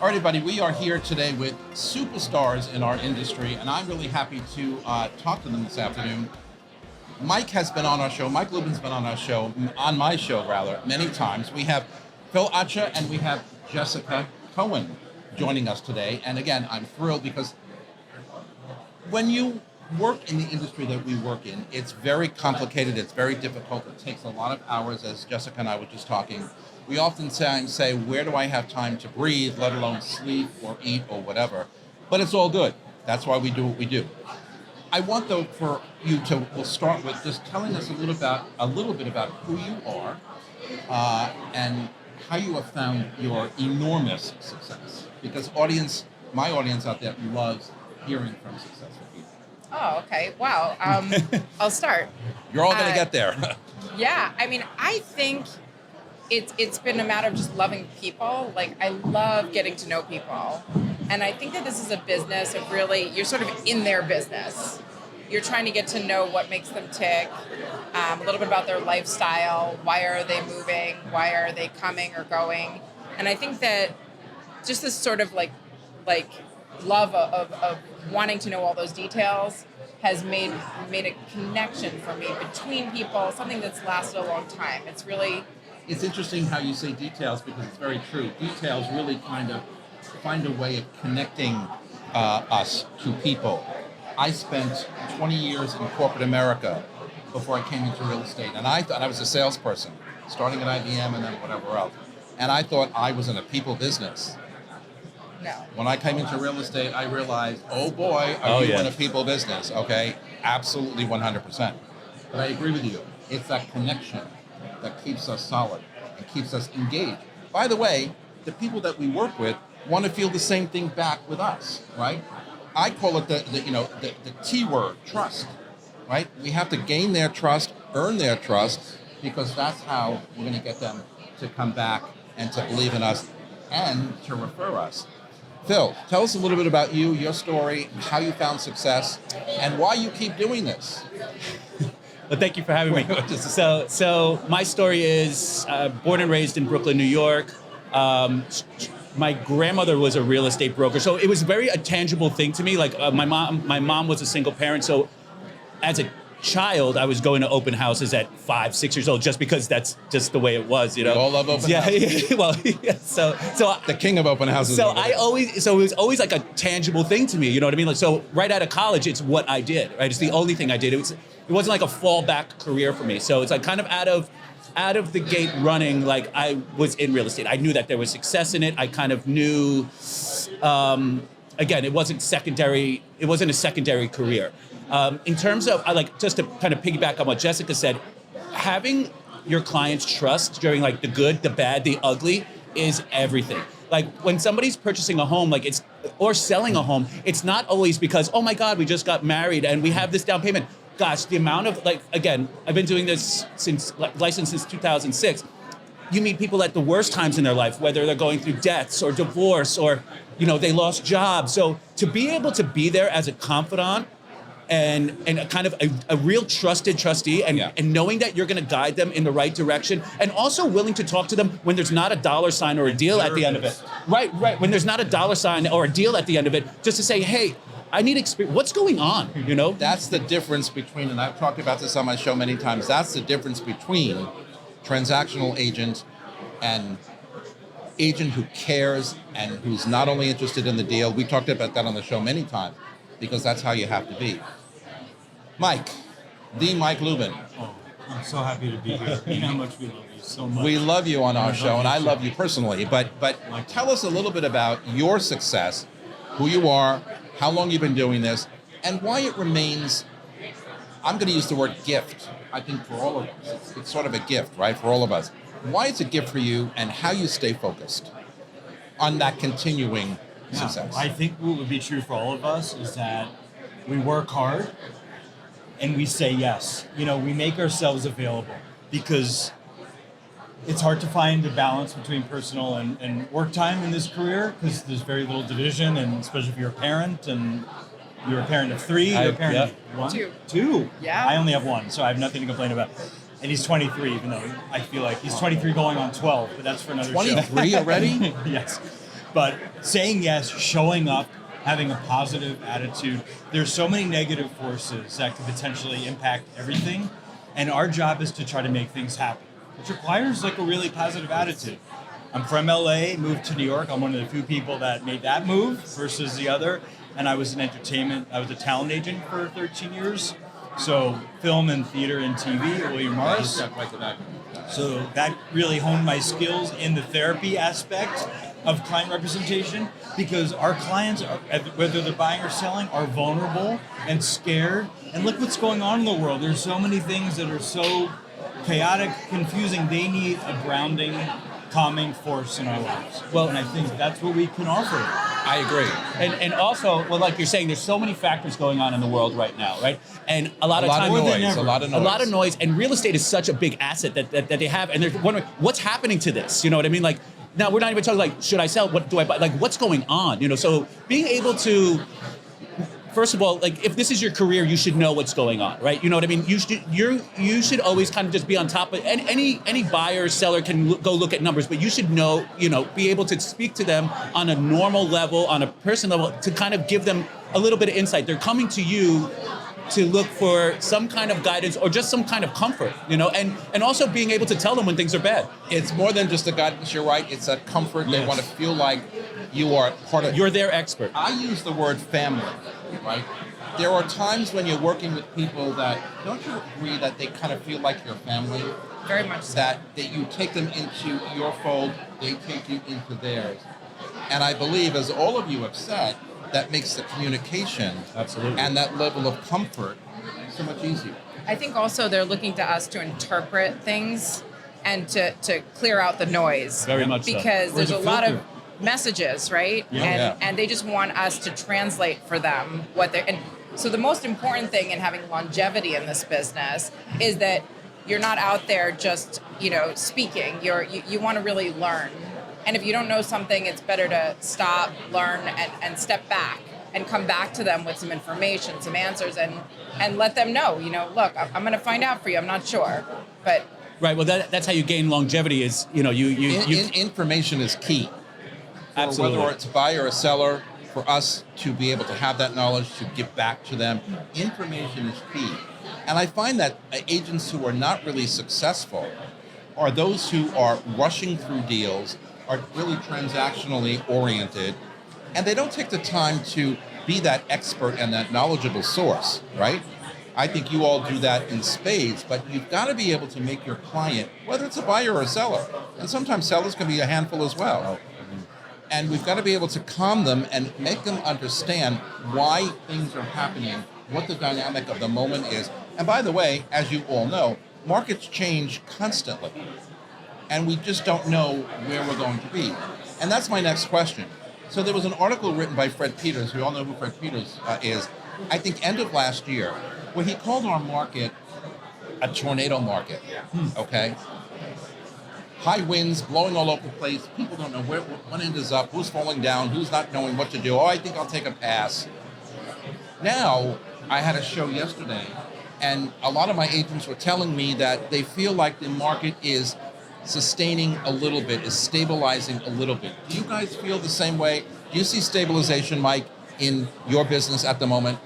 All right, everybody, we are here today with superstars in our industry, and I'm really happy to talk to them this afternoon. Mike has been on our show. Mike Lubin's been on our show, on my show rather, many times. We have Phillip Acha and we have Jessica Cohen joining us today. And again, I'm thrilled because when you work in the industry that we work in, it's very complicated, it's very difficult, it takes a lot of hours, as Jessica and I were just talking. We often say, where do I have time to breathe, let alone sleep or eat or whatever? But it's all good. That's why we do what we do. I want, though, for you to, we'll start with just telling us a little bit about who you are and how you have found your enormous success. Because my audience out there loves hearing from successful people. Oh, okay. Wow. I'll start. You're all going to get there. Yeah. I mean, I think it's been a matter of just loving people. Like, I love getting to know people. And I think that this is a business of really, you're sort of in their business. You're trying to get to know what makes them tick, a little bit about their lifestyle. Why are they moving? Why are they coming or going? And I think that just this sort of like love of wanting to know all those details has made a connection for me between people, something that's lasted a long time. It's interesting how you say details because it's very true. Details really kind of find a way of connecting us to people. I spent 20 years in corporate America before I came into real estate, and I thought I was a salesperson, starting at IBM and then whatever else. And I thought I was in a people business. No. When I came into real estate, I realized, oh boy, are you in a people business? Okay, absolutely 100%. But I agree with you. It's that connection that keeps us solid and keeps us engaged. By the way, the people that we work with want to feel the same thing back with us, right? I call it the T word, trust, right? We have to gain their trust, earn their trust, because that's how we're going to get them to come back and to believe in us and to refer us. Phil, tell us a little bit about you, your story, how you found success, and why you keep doing this. Well, thank you for having me. So my story is born and raised in Brooklyn, New York. My grandmother was a real estate broker, so it was very a tangible thing to me. Like my mom was a single parent, so as a child, I was going to open houses at 5, 6 years old, just because that's just the way it was, you know. We all love open houses. Yeah, well, yeah, so the king of open houses. So it was always like a tangible thing to me, you know what I mean? Like, so right out of college, it's what I did, right? It's the only thing I did. It wasn't like a fallback career for me. So it's like kind of out of the gate running, like I was in real estate. I knew that there was success in it. I kind of knew, again, it wasn't a secondary career. In terms of, just to kind of piggyback on what Jessica said, having your clients trust during like the good, the bad, the ugly is everything. Like when somebody's purchasing a home, or selling a home, it's not always because, oh my God, we just got married and we have this down payment. Gosh, the amount of, again, I've been doing this licensed since 2006. You meet people at the worst times in their life, whether they're going through deaths or divorce or, they lost jobs. So to be able to be there as a confidant and a kind of a real trusted trustee and knowing that you're going to guide them in the right direction and also willing to talk to them when there's not a dollar sign or a deal at the end of it. Right. When there's not a dollar sign or a deal at the end of it, just to say, hey, I need experience. What's going on, That's the difference between, and I've talked about this on my show many times, that's the difference between transactional agent and agent who cares and who's not only interested in the deal. We talked about that on the show many times because that's how you have to be. Mike Lubin. Oh, I'm so happy to be here. You know how much we love you so much. We love you on our show, and I love you personally. But tell us a little bit about your success, who you are, how long you've been doing this, and why it remains, I'm going to use the word gift, I think for all of us. It's sort of a gift, right, for all of us. Why it's a gift for you and how you stay focused on that continuing success. I think what would be true for all of us is that we work hard and we say yes. We make ourselves available because it's hard to find a balance between personal and work time in this career because there's very little division, and especially if you're a parent and you're a parent of 3, you're a parent of 1? 2. Yeah. I only have 1, so I have nothing to complain about. And he's 23, even though I feel like he's 23 going on 12, but that's for another 23 show. 23 already? Yes. But saying yes, showing up, having a positive attitude. There's so many negative forces that could potentially impact everything. And our job is to try to make things happen, which requires like a really positive attitude. I'm from LA, moved to New York. I'm one of the few people that made that move versus the other. And I was in entertainment. I was a talent agent for 13 years. So film and theater and TV at William Morris. So that really honed my skills in the therapy aspect of client representation, because our clients, whether they're buying or selling, are vulnerable and scared. And look what's going on in the world. There's so many things that are so chaotic, confusing. They need a grounding, calming force in our lives. Well, and I think that's what we can offer. I agree. And also, well, like you're saying, there's so many factors going on in the world right now, right? And a lot of noise. And real estate is such a big asset that they have. And they're wondering, what's happening to this? You know what I mean? Like, now we're not even talking like, should I sell? What do I buy? Like, what's going on? You know, so being able to, first of all, like if this is your career, you should know what's going on, right? You know what I mean? You should always kind of just be on top of. And any buyer or seller can go look at numbers, but you should know, be able to speak to them on a normal level, on a personal level, to kind of give them a little bit of insight. They're coming to you to look for some kind of guidance or just some kind of comfort, and also being able to tell them when things are bad. It's more than just a guidance, you're right. It's a comfort. Yes. They want to feel like you are part of. You're their expert. I use the word family, right? There are times when you're working with people that, don't you agree that they kind of feel like your family? Very much so. That you take them into your fold, they take you into theirs. And I believe, as all of you have said, that makes the communication absolutely and that level of comfort so much easier. I think also they're looking to us to interpret things and to clear out the noise. Very much because so. There's a lot of messages, right? Yeah. And they just want us to translate for them what they're. And so the most important thing in having longevity in this business is that you're not out there just speaking. You want to really learn. And if you don't know something, it's better to stop, learn, and step back and come back to them with some information, some answers, and let them know, look, I'm going to find out for you. I'm not sure. But right. Well, that's how you gain longevity is, information is key. Absolutely. Whether it's a buyer or a seller, for us to be able to have that knowledge, to give back to them, information is key. And I find that agents who are not really successful are those who are rushing through deals, are really transactionally oriented, and they don't take the time to be that expert and that knowledgeable source, right? I think you all do that in spades, but you've got to be able to make your client, whether it's a buyer or a seller, and sometimes sellers can be a handful as well, and we've got to be able to calm them and make them understand why things are happening, what the dynamic of the moment is. And by the way, as you all know, markets change constantly. And we just don't know where we're going to be. And that's my next question. So there was an article written by Fred Peters, we all know who Fred Peters is, I think end of last year, where he called our market a tornado market, okay? High winds blowing all over the place, people don't know where one end is up, who's falling down, who's not knowing what to do. Oh, I think I'll take a pass. Now, I had a show yesterday, and a lot of my agents were telling me that they feel like the market is sustaining a little bit, is stabilizing a little bit. Do you guys feel the same way? Do you see stabilization, Mike, in your business at the moment,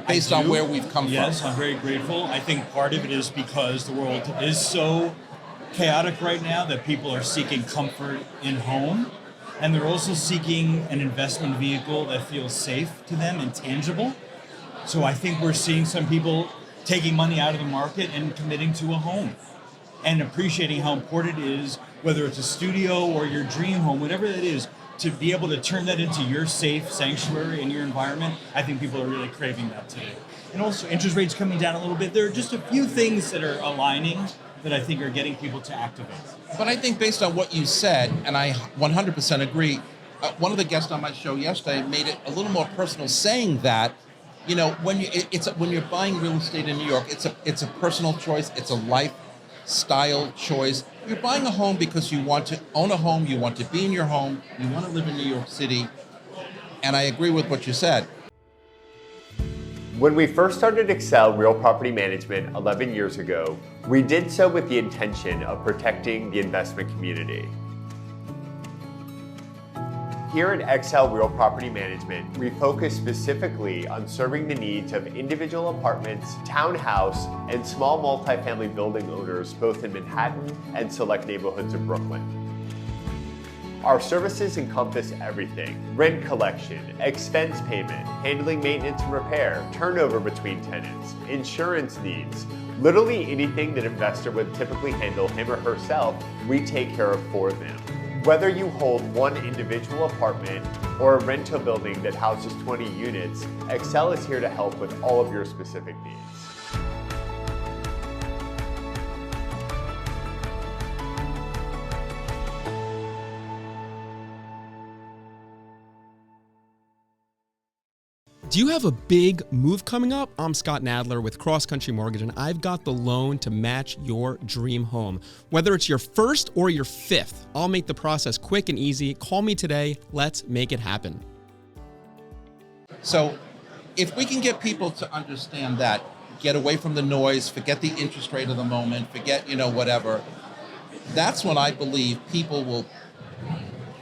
based on where we've come from? Yes, I'm very grateful. I think part of it is because the world is so chaotic right now that people are seeking comfort in home, and they're also seeking an investment vehicle that feels safe to them and tangible. So I think we're seeing some people taking money out of the market and committing to a home, and appreciating how important it is, whether it's a studio or your dream home, whatever that is, to be able to turn that into your safe sanctuary in your environment. I think people are really craving that today. And also interest rates coming down a little bit. There are just a few things that are aligning that I think are getting people to activate. But I think based on what you said, and I 100% agree, one of the guests on my show yesterday made it a little more personal, saying that, when you're buying real estate in New York, it's a personal choice, it's a lifestyle choice. You're buying a home because you want to own a home, you want to be in your home, you want to live in New York City, and I agree with what you said. When we first started Excel Real Property Management 11 years ago, we did so with the intention of protecting the investment community. Here at XL Real Property Management, we focus specifically on serving the needs of individual apartments, townhouse, and small multifamily building owners both in Manhattan and select neighborhoods of Brooklyn. Our services encompass everything: rent collection, expense payment, handling maintenance and repair, turnover between tenants, insurance needs. Literally anything that an investor would typically handle him or herself, we take care of for them. Whether you hold one individual apartment or a rental building that houses 20 units, XL is here to help with all of your specific needs. Do you have a big move coming up? I'm Scott Nadler with Cross Country Mortgage, and I've got the loan to match your dream home. Whether it's your first or your fifth, I'll make the process quick and easy. Call me today. Let's make it happen. So if we can get people to understand that, get away from the noise, forget the interest rate of the moment, forget, whatever, that's when I believe people will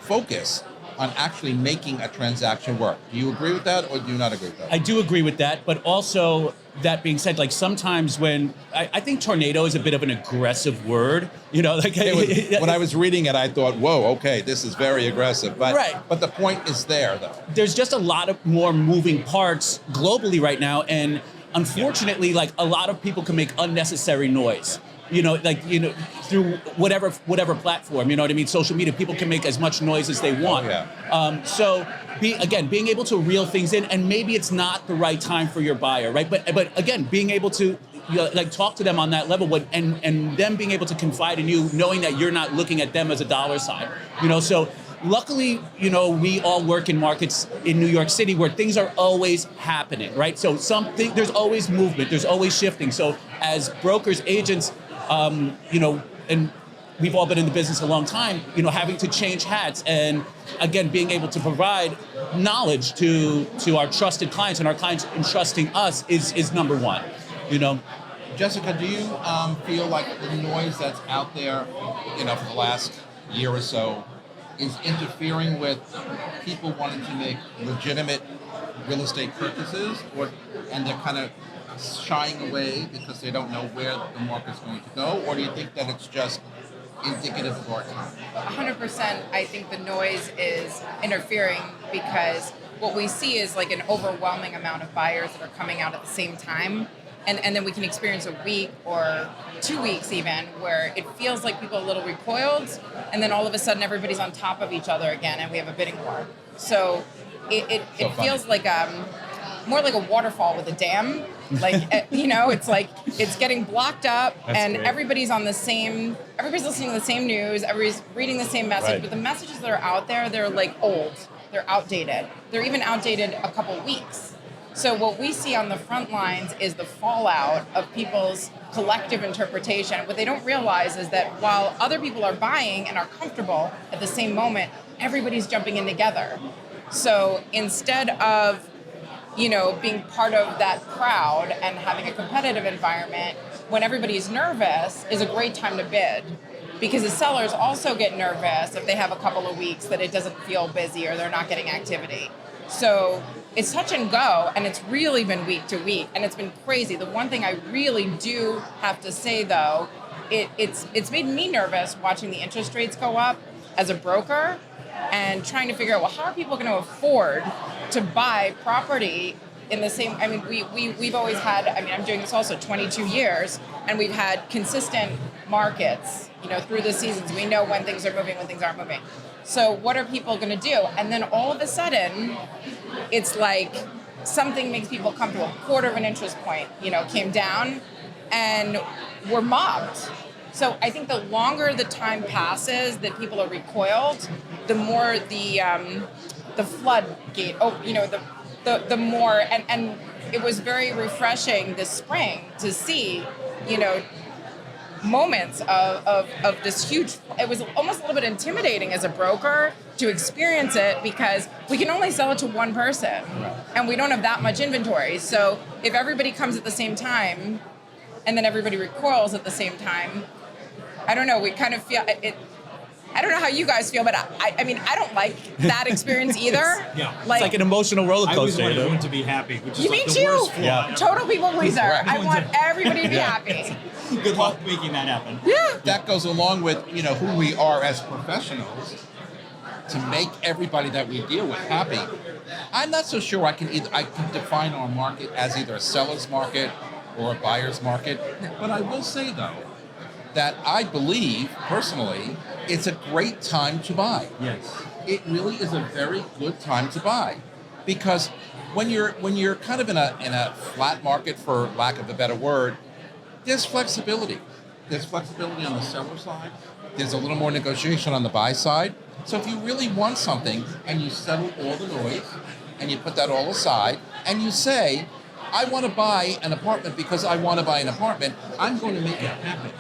focus on actually making a transaction work. Do you agree with that, or do you not agree with that? I do agree with that, but also that being said, like sometimes when I think tornado is a bit of an aggressive word, when I was reading it, I thought, whoa, okay, this is very aggressive. But right. But the point is there, though. There's just a lot of more moving parts globally right now, and unfortunately, like a lot of people can make unnecessary noise. Through whatever platform, you know what I mean? Social media, people can make as much noise as they want. Oh, yeah. Being able to reel things in, and maybe it's not the right time for your buyer, right? But again, being able to talk to them on that level, and them being able to confide in you, knowing that you're not looking at them as a dollar sign, So luckily, we all work in markets in New York City where things are always happening, right? So there's always movement, there's always shifting. So as brokers, agents, and we've all been in the business a long time, having to change hats, and again, being able to provide knowledge to our trusted clients, and our clients entrusting us is number one, Jessica, do you feel like the noise that's out there, for the last year or so is interfering with people wanting to make legitimate real estate purchases, and they're kind of shying away because they don't know where the market's going to go? Or do you think that it's just indicative of our time? 100%. I think the noise is interfering because what we see is like an overwhelming amount of buyers that are coming out at the same time. And then we can experience a week or 2 weeks even where it feels like people are a little recoiled, and then all of a sudden everybody's on top of each other again and we have a bidding war. So it feels like more like a waterfall with a dam. Like, it's like it's getting blocked up. That's and great. Everybody's listening to the same news, everybody's reading the same message, right. But the messages that are out there, they're like old, they're outdated. They're even outdated a couple weeks. So what we see on the front lines is the fallout of people's collective interpretation. What they don't realize is that while other people are buying and are comfortable at the same moment, everybody's jumping in together. So instead of being part of that crowd and having a competitive environment, when everybody's nervous, is a great time to bid. Because the sellers also get nervous if they have a couple of weeks that it doesn't feel busy or they're not getting activity. So it's touch and go, and it's really been week to week, and it's been crazy. The one thing I really do have to say, though, it's made me nervous watching the interest rates go up as a broker and trying to figure out, well, how are people going to afford to buy property in the same, we've always had, I'm doing this also 22 years, and we've had consistent markets, through the seasons. We know when things are moving, when things aren't moving. So what are people going to do? And then all of a sudden, it's like something makes people come to a quarter of an interest point, came down, and we're mobbed. So I think the longer the time passes that people are recoiled, the more the floodgate, the more, and it was very refreshing this spring to see, moments of this huge, it was almost a little bit intimidating as a broker to experience it because we can only sell it to one person and we don't have that much inventory. So if everybody comes at the same time and then everybody recoils at the same time, I don't know, we kind of feel I don't know how you guys feel, but I mean, I don't like that experience either. Yeah. It's like an emotional roller I always coaster. want you know? everyone to be happy, which is You like me the too. worst flaw Yeah. ever. Total people pleaser. Right. I want everybody to be happy. Good luck making that happen. Yeah. That goes along with, who we are as professionals to make everybody that we deal with happy. I'm not so sure I can define our market as either a seller's market or a buyer's market, but I will say though that I believe personally it's a great time to buy. Yes. It really is a very good time to buy, because when you're kind of in a flat market, for lack of a better word, there's flexibility. There's flexibility on the seller side. There's a little more negotiation on the buy side. So if you really want something and you settle all the noise and you put that all aside and you say, I want to buy an apartment because I want to buy an apartment, I'm going to make it happen.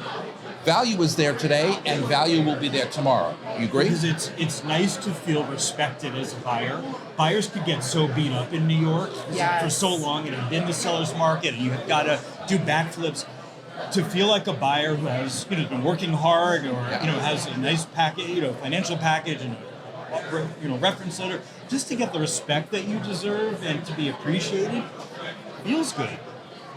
Value is there today and value will be there tomorrow. You agree? Because it's nice to feel respected as a buyer. Buyers could get so beat up in New York Yes. for so long and have been the seller's market and you've got to do backflips. To feel like a buyer who has been working hard or has a nice package, financial package and reference letter, just to get the respect that you deserve and to be appreciated, feels good.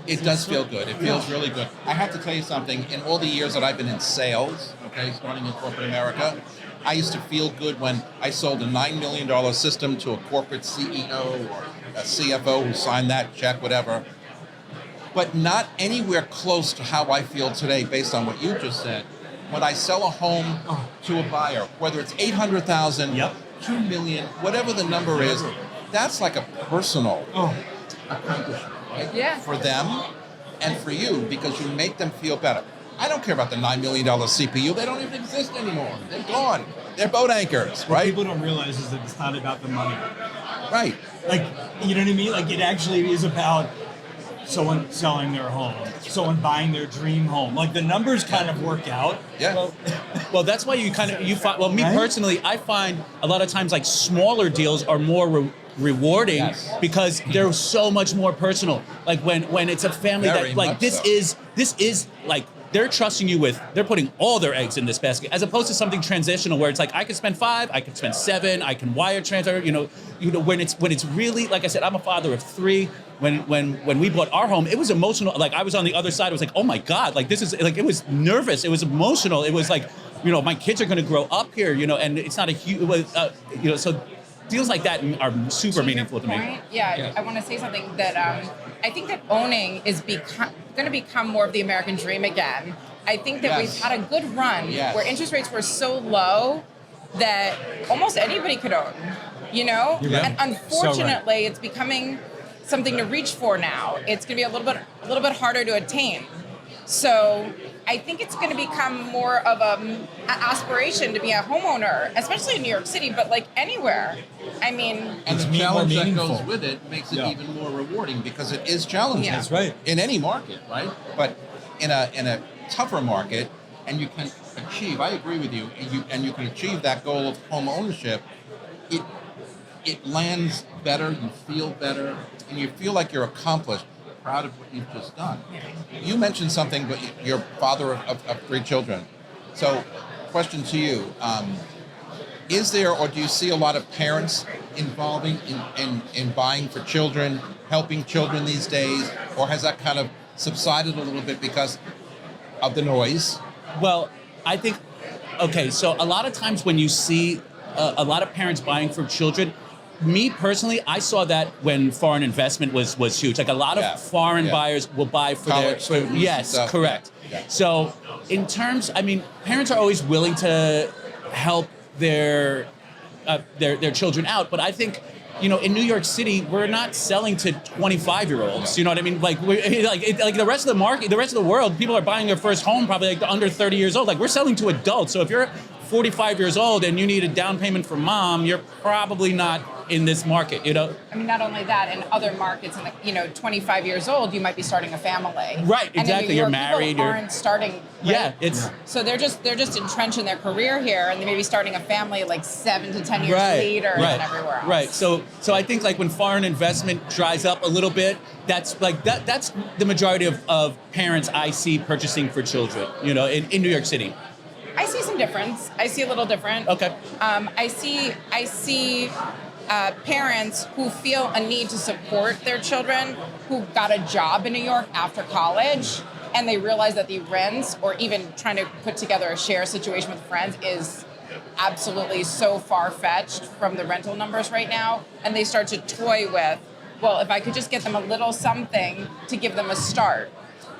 It does feel good. It feels really good. I have to tell you something. In all the years that I've been in sales, starting in corporate America, I used to feel good when I sold a $9 million system to a corporate CEO or a CFO who signed that check, whatever. But not anywhere close to how I feel today based on what you just said. When I sell a home to a buyer, whether it's $800,000, Yep. $2 million, whatever the number is, that's like a personal accomplishment, right? Yeah. For them and for you, because you make them feel better. I don't care about the $9 million CPU. They don't even exist anymore. They're gone. They're boat anchors, What right? people don't realize is that it's not about the money. Right. Like, you know what I mean? Like, it actually is about someone selling their home, someone buying their dream home. Like, the numbers kind of work out. Yeah. Well, that's why you find. Well, me Right? personally, I find a lot of times like smaller deals are more rewarding Yes. because they're so much more personal. Like when it's a family Very that like much this so. is like they're trusting you with. They're putting all their eggs in this basket, as opposed to something transitional where it's like I can spend 5, I can spend 7, I can wire transfer. When it's really, like I said, I'm a father of 3. When we bought our home, it was emotional. Like I was on the other side. I was like, oh my God, like this is like, it was nervous. It was emotional. It was like, my kids are going to grow up here, and it's not a huge, so deals like that are super To meaningful your to me. point, yeah, I want to say something that I think that owning is going to become more of the American dream again. I think that Yes. we've had a good run Yes. where interest rates were so low that almost anybody could own, Yeah. And unfortunately, it's becoming something to reach for now. It's going to be a little bit harder to attain. So I think it's going to become more of an aspiration to be a homeowner, especially in New York City, but like anywhere. I mean, And It's the more challenge that meaningful. goes with it makes it Yeah. even more rewarding because it is challenging. Yeah. That's right. In any market, right? But in a tougher market, and you can achieve. I agree with you. And you can achieve that goal of home ownership. It lands better. You feel better, and you feel like you're accomplished. Proud of what you've just done. You mentioned something, but you're father of 3 children. So, question to you: is there, or do you see a lot of parents involving in buying for children, helping children these days, or has that kind of subsided a little bit because of the noise? Well, I think, okay, so a lot of times when you see a lot of parents buying for children, me personally, I saw that when foreign investment was huge. Like a lot of foreign buyers will buy for College their students and yes, stuff. correct. Yeah. So in terms, parents are always willing to help their children out, but I think, in New York City, we're not selling to 25-year-olds. You know what I mean? Like like the rest of the market, the rest of the world, people are buying their first home probably like under 30 years old. Like we're selling to adults. So if you're 45 years old and you need a down payment from mom, you're probably not in this market. I mean, not only that, in other markets, 25 years old, you might be starting a family. Right, And in exactly. New You're York, married, People you're- aren't starting. Right? Yeah, it's So they're just entrenched in their career here, and they may be starting a family like 7 to 10 years later than everywhere else. Right. So I think like when foreign investment dries up a little bit, that's like that's the majority of parents I see purchasing for children, in New York City. I see some some difference. I see a little different. Okay. I see parents who feel a need to support their children who got a job in New York after college, and they realize that the rents, or even trying to put together a share situation with friends, is absolutely so far-fetched from the rental numbers right now, and they start to toy with, well, if I could just get them a little something to give them a start.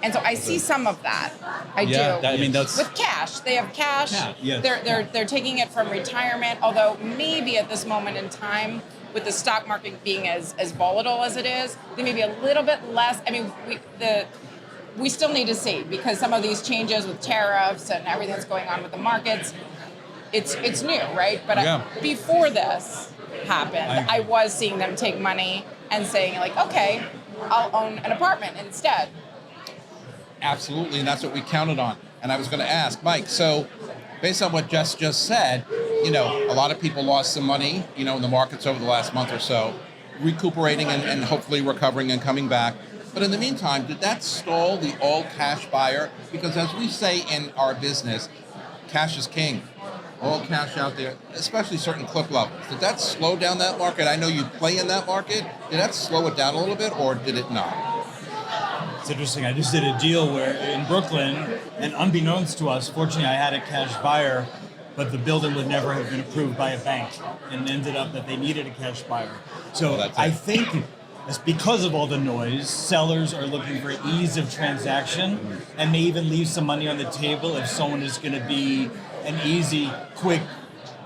And so I see some of that. I do. I mean, that's With cash. They have cash. Yes. They're taking it from retirement, although maybe at this moment in time, with the stock market being as volatile as it is, they may be a little bit less. I mean, we still need to see, because some of these changes with tariffs and everything that's going on with the markets, it's new, right? But before this happened, I was seeing them take money and saying, like, okay, I'll own an apartment instead. Absolutely, and that's what we counted on. And I was going to ask, Mike, so based on what Jess just said, a lot of people lost some money, in the markets over the last month or so, recuperating and hopefully recovering and coming back. But in the meantime, did that stall the all-cash buyer? Because as we say in our business, cash is king. All cash out there, especially certain clip levels. Did that slow down that market? I know you play in that market. Did that slow it down a little bit, or did it not? It's interesting. I just did a deal where in Brooklyn, and unbeknownst to us, fortunately I had a cash buyer, but the building would never have been approved by a bank, and ended up that they needed a cash buyer. So I think it's because of all the noise, sellers are looking for ease of transaction, and may even leave some money on the table if someone is going to be an easy, quick,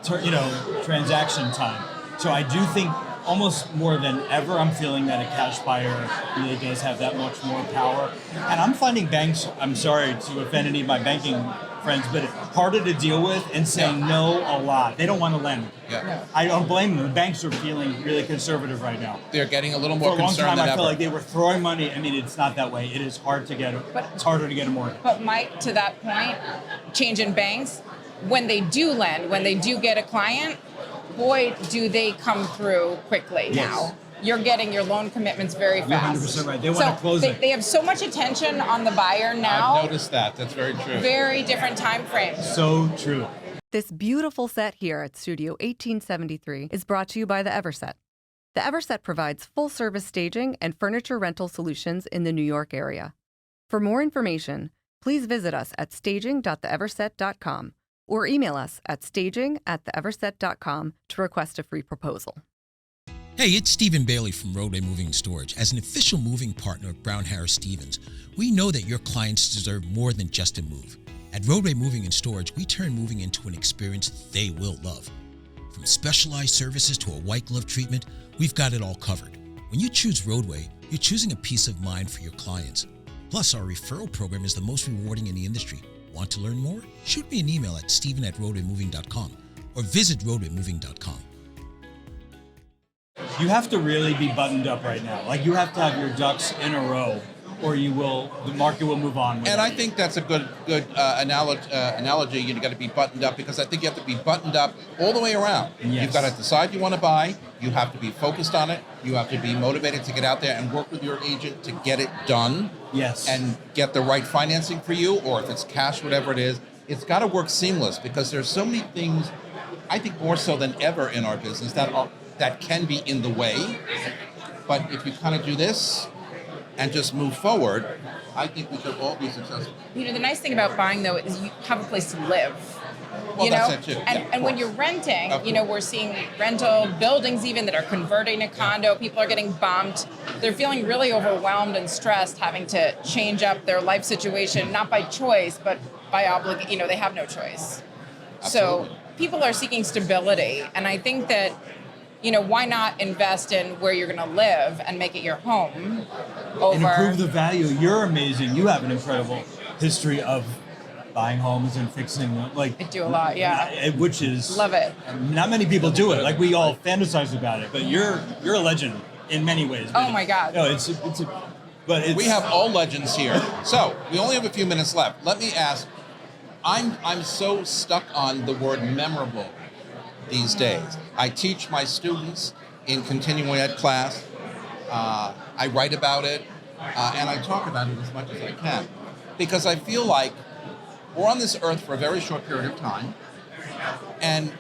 transaction time. So I do think almost more than ever, I'm feeling that a cash buyer really does have that much more power. And I'm finding banks, I'm sorry to offend any of my banking friends, but harder to deal with and saying no a lot. They don't want to lend. Yeah. I don't blame them. The banks are feeling really conservative right now. They're getting a little more For a long concerned time, than I felt ever. like they were throwing money. I mean, it's not that way. It is hard to get. It's harder to get a mortgage. But Mike, to that point, change in banks, when they do lend, when they do get a client, boy, do they come through quickly now. You're getting your loan commitments very fast. You're 100% right. They want to close it. They have so much attention on the buyer now. I've noticed that. That's very true. Very different time frames. So true. This beautiful set here at Studio 1873 is brought to you by the Everset. The Everset provides full-service staging and furniture rental solutions in the New York area. For more information, please visit us at staging.theeverset.com or email us at staging@theeverset.com to request a free proposal. Hey, it's Stephen Bailey from Roadway Moving and Storage. As an official moving partner of Brown Harris Stevens, we know that your clients deserve more than just a move. At Roadway Moving and Storage, we turn moving into an experience they will love. From specialized services to a white glove treatment, we've got it all covered. When you choose Roadway, you're choosing a peace of mind for your clients. Plus, our referral program is the most rewarding in the industry. Want to learn more? Shoot me an email at steven@roadwaymoving.com or visit roadwaymoving.com. You have to really be buttoned up right now. Like, you have to have your ducks in a row, or the market will move on. And I think that's a good analogy. You got to be buttoned up, because I think you have to be buttoned up all the way around. Yes. You've got to decide you want to buy. You have to be focused on it. You have to be motivated to get out there and work with your agent to get it done. Yes. And get the right financing for you, or if it's cash, whatever it is. It's got to work seamless, because there's so many things, I think more so than ever in our business, that can be in the way. But if you kind of do this and just move forward, I think we could all be successful. The nice thing about buying, though, is you have a place to live. Well, that's it too. And when you're renting, we're seeing rental buildings even that are converting to condo. People are getting bumped. They're feeling really overwhelmed and stressed, having to change up their life situation, not by choice, but by obligation. They have no choice. Absolutely. So people are seeking stability, and I think that, why not invest in where you're going to live and make it your home over... And improve the value. You're amazing. You have an incredible history of buying homes and fixing them. I do a lot, yeah. Which is... Love it. Not many people do it. Like, we all fantasize about it, but you're a legend in many ways. Oh my God. No, We have all legends here. So we only have a few minutes left. Let me ask, I'm so stuck on the word memorable these days. I teach my students in continuing ed class. I write about it, and I talk about it as much as I can, because I feel like we're on this earth for a very short period of time. And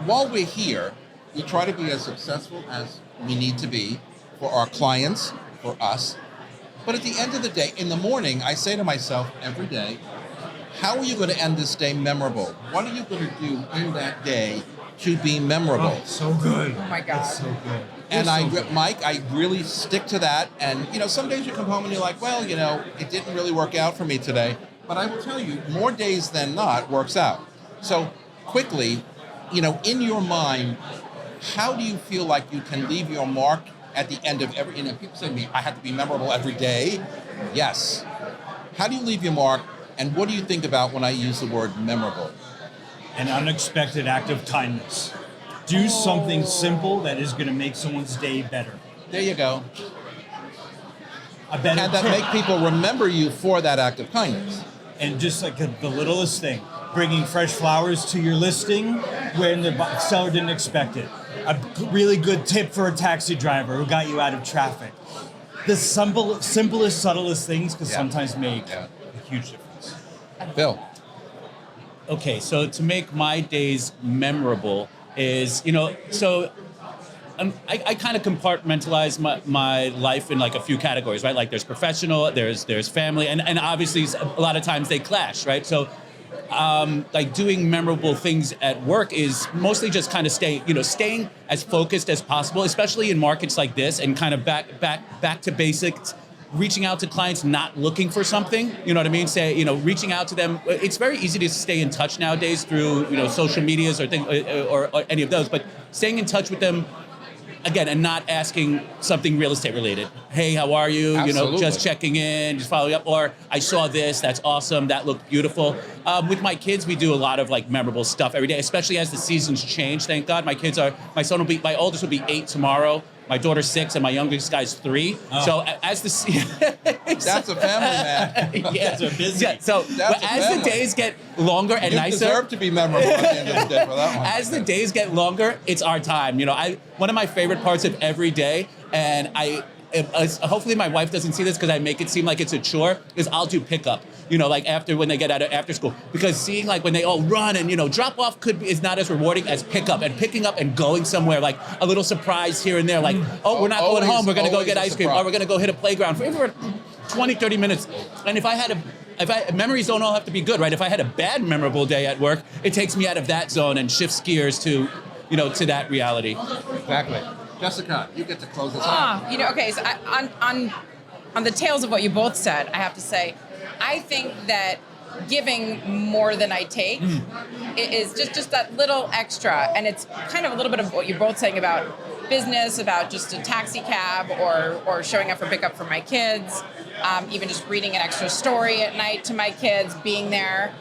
while we're here, we try to be as successful as we need to be for our clients, for us. But at the end of the day, in the morning, I say to myself every day, how are you going to end this day memorable? What are you going to do in that day to be memorable? Oh, so good. Oh my God. It's so good. And Mike, I really stick to that. And, some days you come home and you're like, well, it didn't really work out for me today. But I will tell you, more days than not works out. So quickly, in your mind, how do you feel like you can leave your mark at the end of every, people say to me, I have to be memorable every day. Yes. How do you leave your mark? And what do you think about when I use the word memorable? An unexpected act of kindness. Do something simple that is going to make someone's day better. There you go. A better And that tip. make people remember you for that act of kindness. And just like the littlest thing, bringing fresh flowers to your listing when the seller didn't expect it. A really good tip for a taxi driver who got you out of traffic. The simplest, subtlest things can sometimes make a huge difference. Bill. Okay, so to make my days memorable is, I kind of compartmentalize my life in like a few categories, right? Like there's professional, there's family, and obviously a lot of times they clash, right? So like doing memorable things at work is mostly just kind of staying as focused as possible, especially in markets like this, and kind of back to basics. Reaching out to clients not looking for something, you know what I mean? Reaching out to them. It's very easy to stay in touch nowadays through, social medias or any of those, but staying in touch with them, again, and not asking something real estate related. Hey, how are you? Absolutely. Just checking in, just following up. Or I saw this, that's awesome, that looked beautiful. With my kids, we do a lot of like memorable stuff every day, especially as the seasons change. Thank God, my oldest will be 8 tomorrow. My daughter's 6 and my youngest guy's 3. Oh. So as the That's a family, man. yeah, They're busy. yeah. So That's a as family. the days get longer and You nicer, deserve to be memorable at the end of the day for that one. as the days get longer, it's our time. One of my favorite parts of every day, and hopefully my wife doesn't see this because I make it seem like it's a chore, is I'll do pickup. Like when they get out of after school, because seeing like when they all run and drop off is not as rewarding as pickup, and picking up and going somewhere, like a little surprise here and there, like we're not going home, we're gonna go get ice cream, or we're gonna go hit a playground for 20, 30 minutes. And if memories don't all have to be good, right? If I had a bad memorable day at work, it takes me out of that zone and shifts gears to that reality. Exactly. Jessica, you get to close this out. Okay. So on the tails of what you both said, I have to say, I think that giving more than I take is just that little extra, and it's kind of a little bit of what you're both saying about business, about just a taxi cab or showing up for pickup for my kids, even just reading an extra story at night to my kids, being there.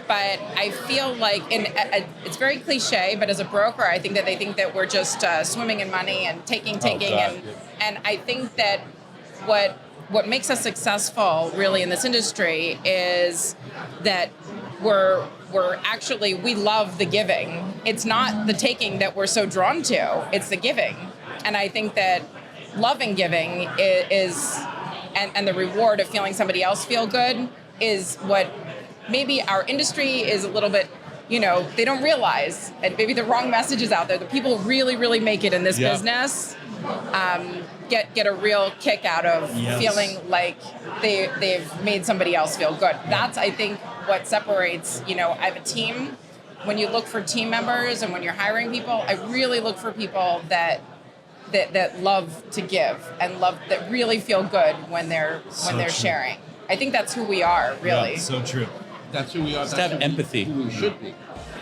But I feel like, it's very cliche, but as a broker, I think that they think that we're just swimming in money and taking, and I think that what makes us successful really in this industry is that we love the giving. It's not the taking that we're so drawn to, it's the giving. And I think that loving giving is and the reward of feeling somebody else feel good is what maybe our industry is a little bit, they don't realize, and maybe the wrong message is out there, that people really, really make it in this business, get a real kick out of feeling like they've made somebody else feel good. That's, I think, what separates, I have a team. When you look for team members and when you're hiring people, I really look for people that love to give and that really feel good when they're sharing. I think that's who we are, really. Yeah, so true. That's who we are. Just have empathy. Who we should be.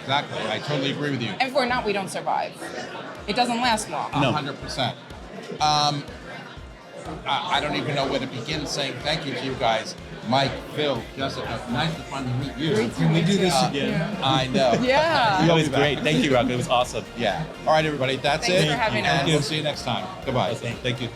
Exactly. I totally agree with you. And if we're not, we don't survive. It doesn't last long. No. 100%. I don't even know where to begin saying thank you to you guys. Mike, Phil, Jessica, nice to finally meet you. Can we do this again? I know. Yeah. It was great. Thank you, Rocco. It was awesome. Yeah. All right, everybody. That's Thanks it. for having And us. we'll see you next time. Goodbye. Thank you.